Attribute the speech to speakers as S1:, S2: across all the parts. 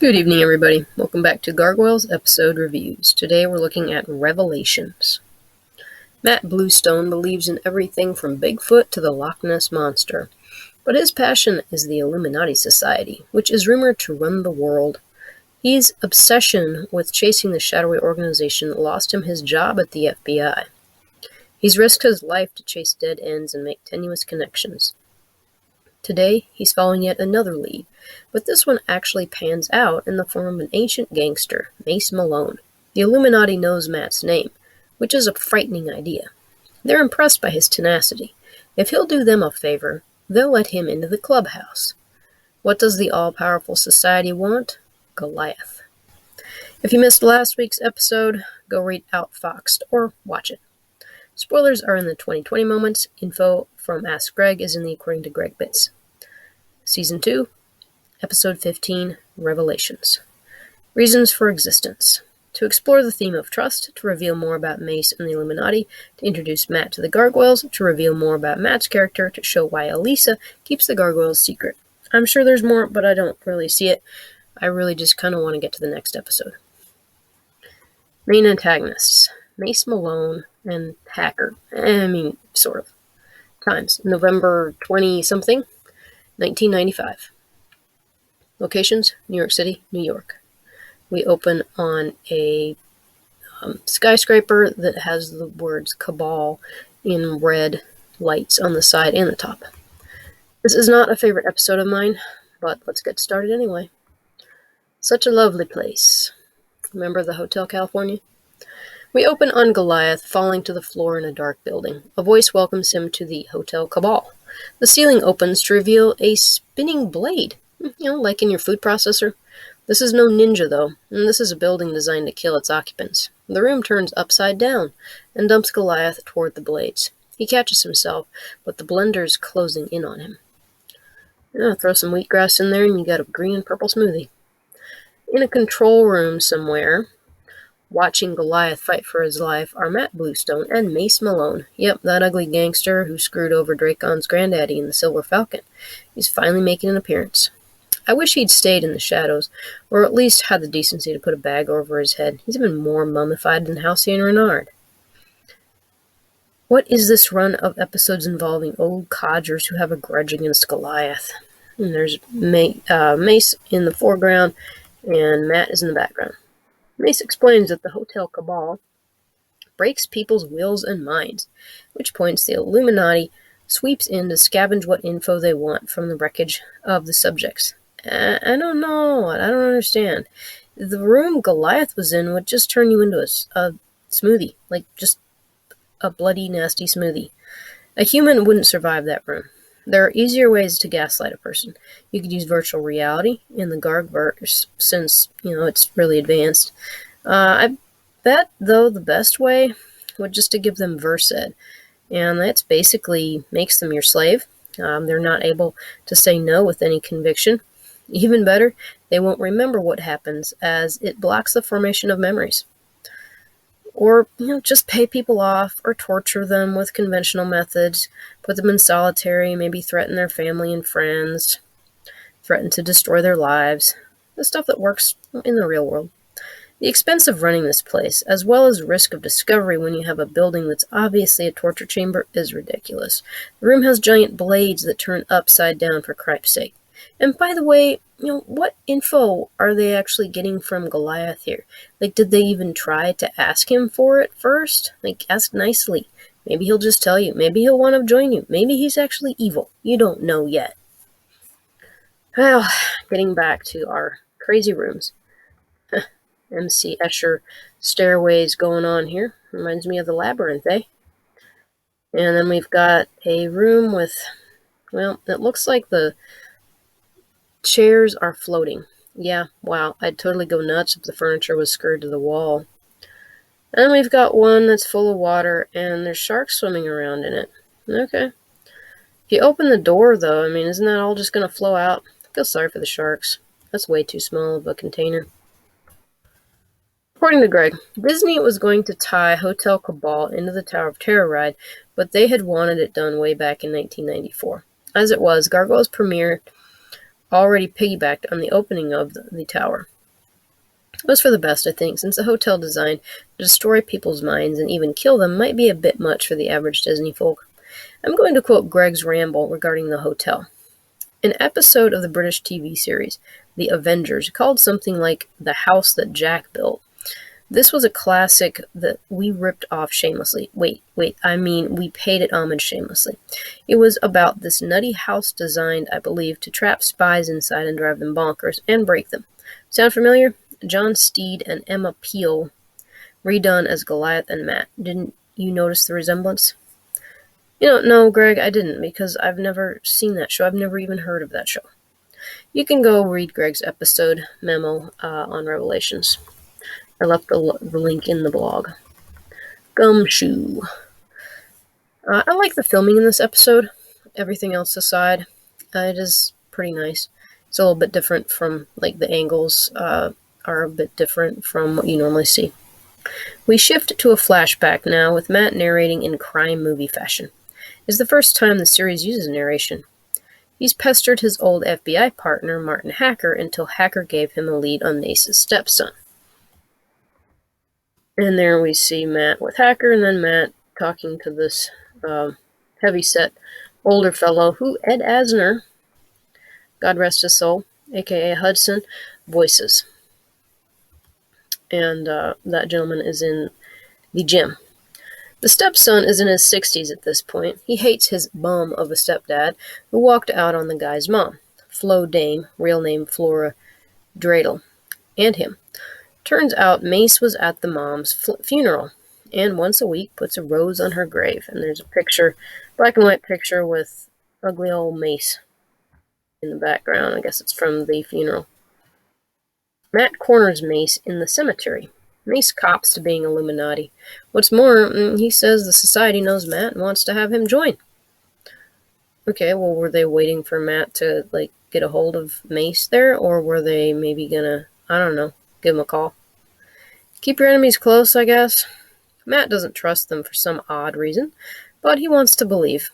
S1: Good evening, everybody. Welcome back to Gargoyles episode reviews. Today we're looking at Revelations. Matt Bluestone believes in everything from Bigfoot to the Loch Ness Monster, but his passion is the Illuminati Society, which is rumored to run the world. His obsession with chasing the shadowy organization lost him his job at the FBI. He's risked his life to chase dead ends and make tenuous connections. Today, he's following yet another lead, but this one actually pans out in the form of an ancient gangster, Mace Malone. The Illuminati knows Matt's name, which is a frightening idea. They're impressed by his tenacity. If he'll do them a favor, they'll let him into the clubhouse. What does the all-powerful society want? Goliath. If you missed last week's episode, go read Outfoxed or watch it. Spoilers are in the 2020 moments. Info from Ask Greg is in the According to Greg bits. Season 2, Episode 15, Revelations. Reasons for existence. To explore the theme of trust, to reveal more about Mace and the Illuminati, to introduce Matt to the Gargoyles, to reveal more about Matt's character, to show why Elisa keeps the Gargoyles secret. I'm sure there's more, but I don't really see it. I really just kind of want to get to the next episode. Main antagonists. Mace Malone and Hacker. Sort of. Times. November 20-something, 1995. Locations, New York City, New York. We open on a skyscraper that has the words Cabal in red lights on the side and the top. This is not a favorite episode of mine, but let's get started anyway. Such a lovely place. Remember the Hotel California? We open on Goliath falling to the floor in a dark building. A voice welcomes him to the Hotel Cabal. The ceiling opens to reveal a spinning blade. Like in your food processor. This is no ninja, though, and this is a building designed to kill its occupants. The room turns upside down and dumps Goliath toward the blades. He catches himself, but the blender's closing in on him. Throw some wheatgrass in there and you got a green and purple smoothie. In a control room somewhere, watching Goliath fight for his life are Matt Bluestone and Mace Malone. Yep, that ugly gangster who screwed over Dracon's granddaddy in the Silver Falcon. He's finally making an appearance. I wish he'd stayed in the shadows, or at least had the decency to put a bag over his head. He's even more mummified than Halcyon Renard. What is this run of episodes involving old codgers who have a grudge against Goliath? And there's Mace in the foreground, and Matt is in the background. Mace explains that the Hotel Cabal breaks people's wills and minds, at which points the Illuminati sweeps in to scavenge what info they want from the wreckage of the subjects. I don't know. I don't understand. The room Goliath was in would just turn you into a smoothie, like just a bloody, nasty smoothie. A human wouldn't survive that room. There are easier ways to gaslight a person. You could use virtual reality in the Gargverse, since, it's really advanced. I bet, though, the best way would just to give them Versed, and that's basically makes them your slave. They're not able to say no with any conviction. Even better, they won't remember what happens, as it blocks the formation of memories. Or, just pay people off or torture them with conventional methods, put them in solitary, maybe threaten their family and friends, threaten to destroy their lives, the stuff that works in the real world. The expense of running this place, as well as risk of discovery when you have a building that's obviously a torture chamber, is ridiculous. The room has giant blades that turn upside down for cripe's sake. And by the way, what info are they actually getting from Goliath here? Did they even try to ask him for it first? Ask nicely. Maybe he'll just tell you. Maybe he'll want to join you. Maybe he's actually evil. You don't know yet. Well, getting back to our crazy rooms. MC Escher stairways going on here. Reminds me of the Labyrinth, eh? And then we've got a room with, it looks like the chairs are floating. Yeah, wow, I'd totally go nuts if the furniture was screwed to the wall. And we've got one that's full of water, and there's sharks swimming around in it. Okay. If you open the door, though, isn't that all just going to flow out? I feel sorry for the sharks. That's way too small of a container. According to Greg, Disney was going to tie Hotel Cabal into the Tower of Terror ride, but they had wanted it done way back in 1994. As it was, Gargoyles premiered already piggybacked on the opening of the tower. It was for the best, I think, since the hotel design to destroy people's minds and even kill them might be a bit much for the average Disney folk. I'm going to quote Greg's ramble regarding the hotel. An episode of the British TV series, The Avengers, called something like The House That Jack Built. This was a classic that we ripped off shamelessly. We paid it homage shamelessly. It was about this nutty house designed, I believe, to trap spies inside and drive them bonkers and break them. Sound familiar? John Steed and Emma Peel, redone as Goliath and Matt. Didn't you notice the resemblance? No, Greg, I didn't, because I've never seen that show. I've never even heard of that show. You can go read Greg's episode memo on Revelations. I left the link in the blog. Gumshoe. I like the filming in this episode. Everything else aside, it is pretty nice. It's a little bit different from, the angles are a bit different from what you normally see. We shift to a flashback now, with Matt narrating in crime movie fashion. It's the first time the series uses narration. He's pestered his old FBI partner, Martin Hacker, until Hacker gave him a lead on Mace's stepson. And there we see Matt with Hacker, and then Matt talking to this heavy-set older fellow who Ed Asner, God rest his soul, a.k.a. Hudson, voices. And that gentleman is in the gym. The stepson is in his 60s at this point. He hates his bum of a stepdad who walked out on the guy's mom, Flo Dame, real name Flora Dreidel, and him. Turns out Mace was at the mom's funeral, and once a week puts a rose on her grave. And there's a picture, black and white picture with ugly old Mace in the background. I guess it's from the funeral. Matt corners Mace in the cemetery. Mace cops to being Illuminati. What's more, he says the society knows Matt and wants to have him join. Okay, well, were they waiting for Matt to, get a hold of Mace there? Or were they maybe gonna, give him a call? Keep your enemies close, I guess. Matt doesn't trust them for some odd reason, but he wants to believe.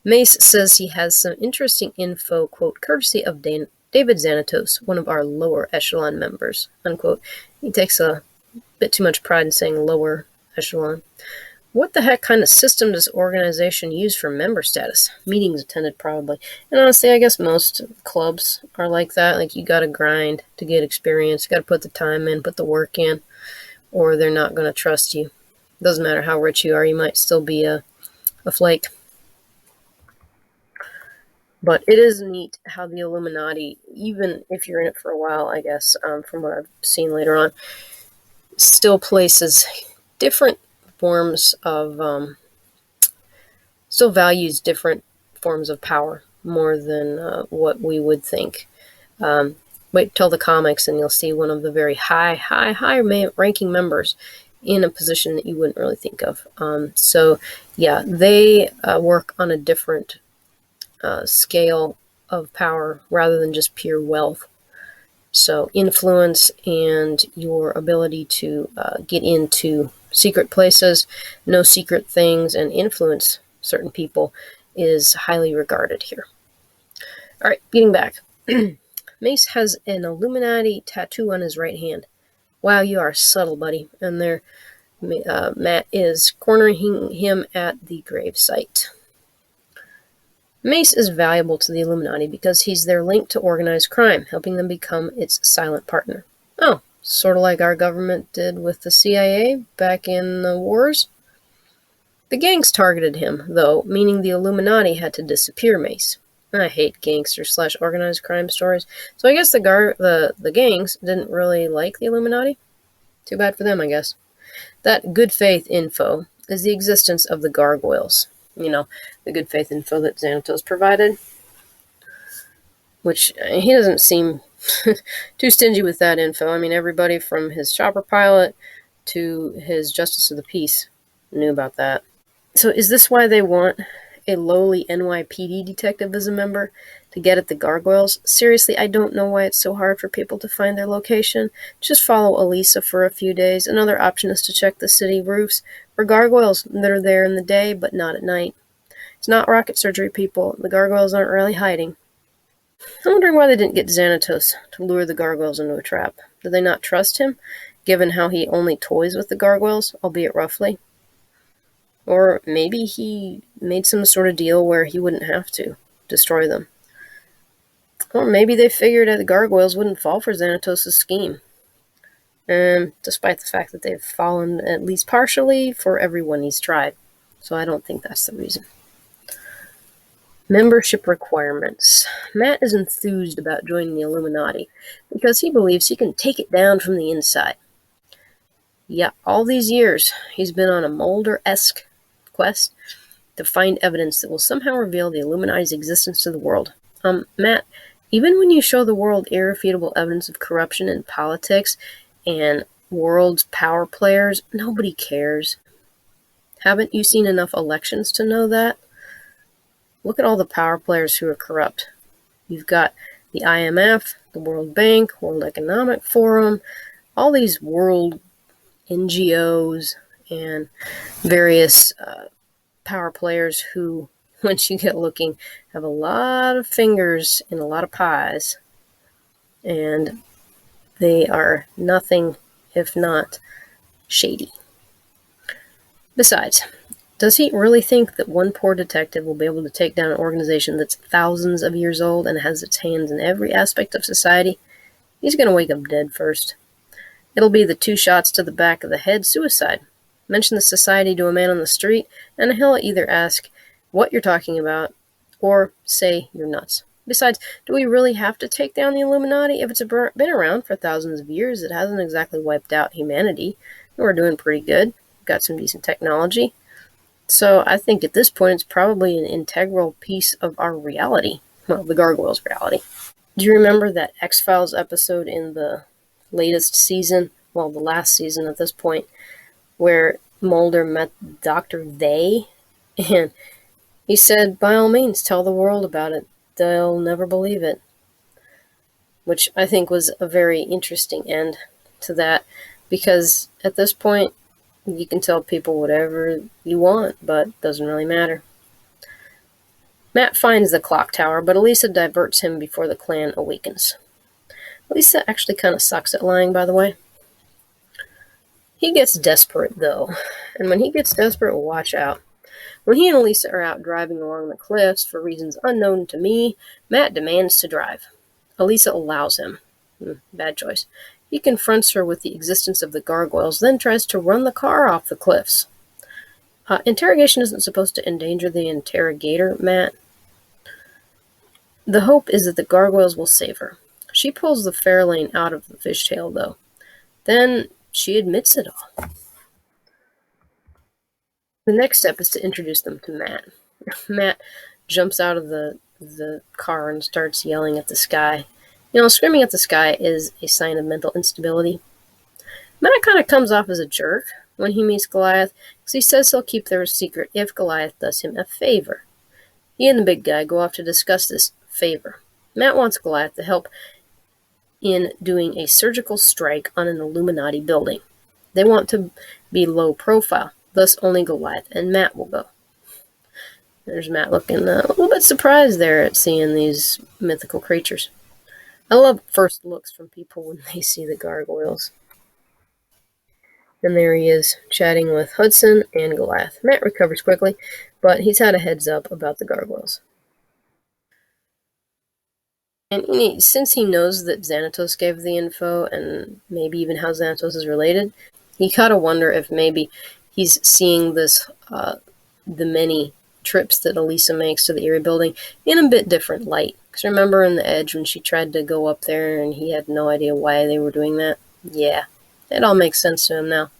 S1: Mace says he has some interesting info, quote, courtesy of David Xanatos, one of our lower echelon members, unquote. He takes a bit too much pride in saying lower echelon. What the heck kind of system does organization use for member status? Meetings attended, probably. And honestly, I guess most clubs are like that. You gotta grind to get experience. You gotta put the time in, put the work in, or they're not gonna trust you. Doesn't matter how rich you are, you might still be a flake. But it is neat how the Illuminati, even if you're in it for a while, I guess, from what I've seen later on, still places different forms of, still values different forms of power more than what we would think. Wait till the comics and you'll see one of the very high ranking members in a position that you wouldn't really think of. They work on a different scale of power rather than just pure wealth. So influence and your ability to get into secret places, know secret things, and influence certain people is highly regarded here. All right, getting back. Mace has an Illuminati tattoo on his right hand. Wow, you are subtle, buddy. And there, Matt is cornering him at the gravesite. Mace is valuable to the Illuminati because he's their link to organized crime, helping them become its silent partner. Oh, sort of like our government did with the CIA back in the wars? The gangs targeted him, though, meaning the Illuminati had to disappear Mace. I hate gangster/organized crime stories, so I guess the gangs didn't really like the Illuminati. Too bad for them, I guess. That good faith info is the existence of the Gargoyles. The good faith info that Xanatos provided. Which, he doesn't seem too stingy with that info. Everybody from his chopper pilot to his Justice of the Peace knew about that. So is this why they want a lowly NYPD detective as a member? To get at the Gargoyles? Seriously, I don't know why it's so hard for people to find their location. Just follow Elisa for a few days. Another option is to check the city roofs for Gargoyles that are there in the day, but not at night. It's not rocket surgery, people. The Gargoyles aren't really hiding. I'm wondering why they didn't get Xanatos to lure the Gargoyles into a trap. Do they not trust him, given how he only toys with the Gargoyles, albeit roughly? Or maybe he made some sort of deal where he wouldn't have to destroy them. Or maybe they figured that the Gargoyles wouldn't fall for Xanatos' scheme. Despite the fact that they've fallen at least partially for everyone he's tried. So I don't think that's the reason. Membership requirements. Matt is enthused about joining the Illuminati because he believes he can take it down from the inside. Yeah, all these years he's been on a Mulder-esque quest to find evidence that will somehow reveal the Illuminati's existence to the world. Matt, even when you show the world irrefutable evidence of corruption in politics and world's power players, nobody cares. Haven't you seen enough elections to know that? Look at all the power players who are corrupt. You've got the IMF, the World Bank, World Economic Forum, all these world NGOs and various power players who, once you get looking, have a lot of fingers in a lot of pies. And they are nothing if not shady. Besides, does he really think that one poor detective will be able to take down an organization that's thousands of years old and has its hands in every aspect of society? He's going to wake up dead first. It'll be the 2 shots to the back of the head suicide. Mention the society to a man on the street, and he'll either ask what you're talking about or say you're nuts. Besides, do we really have to take down the Illuminati? If it's been around for thousands of years, it hasn't exactly wiped out humanity. We're doing pretty good. Got some decent technology. So I think at this point it's probably an integral piece of our reality. Well, the Gargoyles' reality. Do you remember that X-Files episode in the latest season, well, the last season at this point, where Mulder met Dr. They? And he said, by all means, tell the world about it. They'll never believe it. Which I think was a very interesting end to that, because at this point, you can tell people whatever you want, but it doesn't really matter. Matt finds the clock tower, but Elisa diverts him before the clan awakens. Elisa actually kind of sucks at lying, by the way. He gets desperate, though. And when he gets desperate, watch out. When he and Elisa are out driving along the cliffs for reasons unknown to me, Matt demands to drive. Elisa allows him. Bad choice. He confronts her with the existence of the Gargoyles, then tries to run the car off the cliffs. Interrogation isn't supposed to endanger the interrogator, Matt. The hope is that the Gargoyles will save her. She pulls the Fairlane out of the fishtail, though. Then she admits it all. The next step is to introduce them to Matt. Matt jumps out of the car and starts yelling at the sky. Screaming at the sky is a sign of mental instability. Matt kind of comes off as a jerk when he meets Goliath, because he says he'll keep their secret if Goliath does him a favor. He and the big guy go off to discuss this favor. Matt wants Goliath to help in doing a surgical strike on an Illuminati building. They want to be low profile, thus only Goliath and Matt will go. There's Matt looking a little bit surprised there at seeing these mythical creatures. I love first looks from people when they see the Gargoyles. And there he is, chatting with Hudson and Goliath. Matt recovers quickly, but he's had a heads up about the Gargoyles. And since he knows that Xanatos gave the info, and maybe even how Xanatos is related, you gotta wonder if maybe he's seeing this, the many trips that Elisa makes to the Erie building in a bit different light. Because remember in The Edge when she tried to go up there and he had no idea why they were doing that? Yeah, it all makes sense to him now.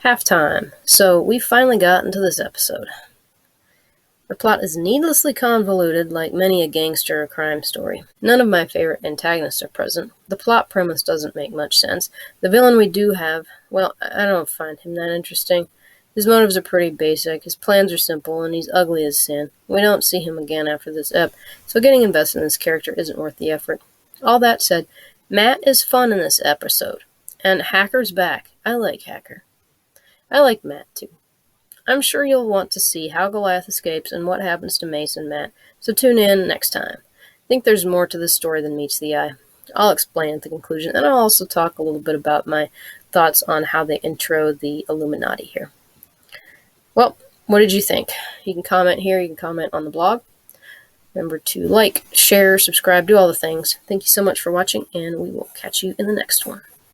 S1: Halftime. So we finally got into this episode. The plot is needlessly convoluted like many a gangster or crime story. None of my favorite antagonists are present. The plot premise doesn't make much sense. The villain we do have, well, I don't find him that interesting. His motives are pretty basic, his plans are simple, and he's ugly as sin. We don't see him again after this ep, so getting invested in this character isn't worth the effort. All that said, Matt is fun in this episode, and Hacker's back. I like Hacker. I like Matt too. I'm sure you'll want to see how Goliath escapes and what happens to Mace and Matt, so tune in next time. think there's more to this story than meets the eye. I'll explain at the conclusion, and I'll also talk a little bit about my thoughts on how they intro the Illuminati here. Well, what did you think? You can comment here, you can comment on the blog. Remember to like, share, subscribe, do all the things. Thank you so much for watching, and we will catch you in the next one.